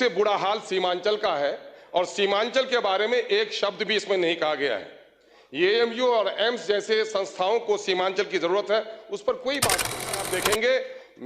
सबसे बुरा हाल सीमांचल का है और सीमांचल के बारे में एक शब्द भी इसमें नहीं कहा गया है। एएमयू और एम्स जैसे संस्थाओं को सीमांचल की जरूरत है, उस पर कोई बात नहीं। आप देखेंगे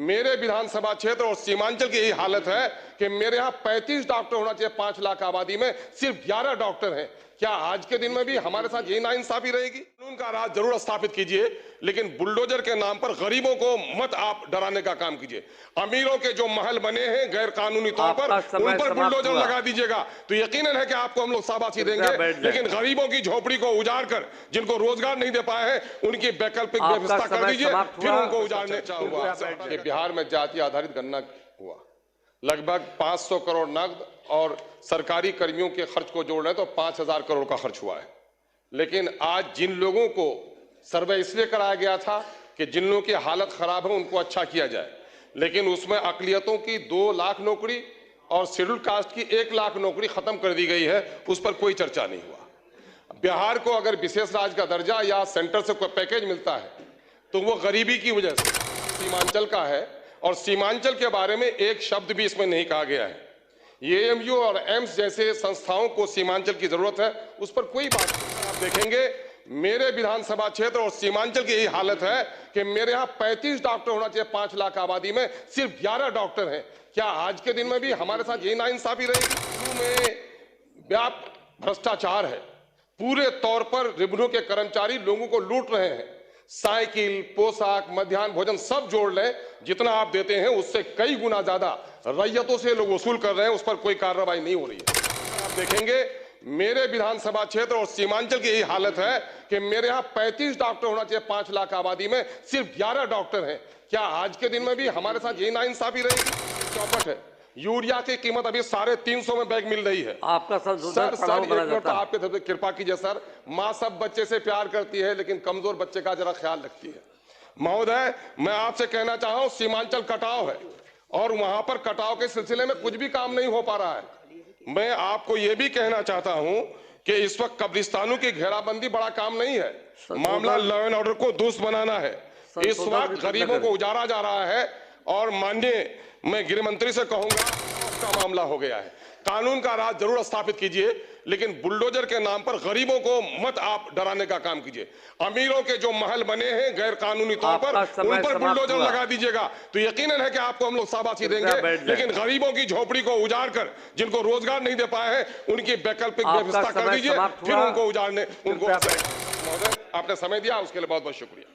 मेरे विधानसभा क्षेत्र और सीमांचल की यही हालत है कि मेरे यहाँ 35 डॉक्टर होना चाहिए 5 लाख आबादी में, सिर्फ 11 डॉक्टर हैं। क्या आज के दिन में भी हमारे साथ यही नाइंसाफी रहेगी? कानून का राज जरूर स्थापित कीजिए, लेकिन बुलडोजर के नाम पर गरीबों को मत आप डराने का काम कीजिए। अमीरों के जो महल बने हैं गैर कानूनी तौर पर, उन पर बुलडोजर लगा दीजिएगा तो यकीनन है कि आपको हम लोग शाबाशी देंगे, लेकिन गरीबों की झोपड़ी को उजाड़ कर जिनको रोजगार नहीं दे पाए हैं उनकी वैकल्पिक व्यवस्था कर दीजिए, फिर उनको उजाड़ने चाहूंगा। बिहार में जाति आधारित गणना हुआ, लगभग 500 करोड़ नकद और सरकारी कर्मियों के खर्च को जोड़ रहे तो 5000 करोड़ का खर्च हुआ है। लेकिन आज जिन लोगों को सर्वे इसलिए कराया गया था कि जिन लोगों की हालत खराब है उनको अच्छा किया जाए, लेकिन उसमें अकलियतों की 2 लाख नौकरी और शेड्यूल कास्ट की 1 लाख नौकरी खत्म कर दी गई है, उस पर कोई चर्चा नहीं हुआ। बिहार को अगर विशेष राज्य का दर्जा या सेंटर से कोई पैकेज मिलता है तो वो गरीबी की वजह से सीमांचल का है और सीमांचल के बारे में एक शब्द भी इसमें नहीं कहा गया है। एएमयू और एम्स जैसे संस्थाओं को सीमांचल की जरूरत है, उस पर कोई बात नहीं। आप देखेंगे मेरे विधानसभा क्षेत्र और सीमांचल की यही हालत है कि मेरे यहाँ 35 डॉक्टर होना चाहिए 5 लाख आबादी में, सिर्फ 11 डॉक्टर हैं। क्या आज के दिन में भी हमारे साथ यही नाइंसाफी रहेगी? में व्यापक भ्रष्टाचार है, पूरे तौर पर रेवेन्यू के कर्मचारी लोगों को लूट रहे हैं। साइकिल, पोशाक, मध्याह्न भोजन सब जोड़ लें, जितना आप देते हैं उससे कई गुना ज्यादा रैयतों से लोग वसूल कर रहे हैं, उस पर कोई कार्रवाई नहीं हो रही है। आप देखेंगे मेरे विधानसभा क्षेत्र और सीमांचल की यही हालत है कि मेरे यहाँ 35 डॉक्टर होना चाहिए 5 लाख आबादी में, सिर्फ 11 डॉक्टर हैं। क्या आज के दिन में भी हमारे साथ यही नाइंसाफी रहेगी? चौपट है। यूरिया की कीमत अभी 350 में बैग मिल रही है। आपका सर आपके तरफ से कृपा कीजिए सर। माँ सब बच्चे से प्यार करती है, लेकिन कमजोर बच्चे का जरा ख्याल रखती है। महोदय, मैं आपसे कहना चाह रहा हूं, सीमांचल कटाव है और वहां पर कटाव के सिलसिले में कुछ भी काम नहीं हो पा रहा है। मैं आपको यह भी कहना चाहता हूं कि इस वक्त कब्रिस्तानों की घेराबंदी बड़ा काम नहीं है, मामला लॉ एंड ऑर्डर को दुरुस्त बनाना है। इस वक्त गरीबों को उजाड़ा जा रहा है और माननीय मैं गृह मंत्री से कहूंगा का मामला हो गया है। कानून का राज जरूर स्थापित कीजिए, लेकिन बुलडोजर के नाम पर गरीबों को मत आप डराने का काम कीजिए। अमीरों के जो महल बने हैं गैर कानूनी तौर पर, उन पर बुलडोजर लगा दीजिएगा तो यकीनन है कि आपको हम लोग शाबाशी देंगे, लेकिन गरीबों की झोपड़ी को उजाड़ कर जिनको रोजगार नहीं दे पाए हैं उनकी वैकल्पिक व्यवस्था कर दीजिए, फिर उनको उजाड़ने उनको। महोदय, आपने समय दिया उसके लिए बहुत बहुत शुक्रिया।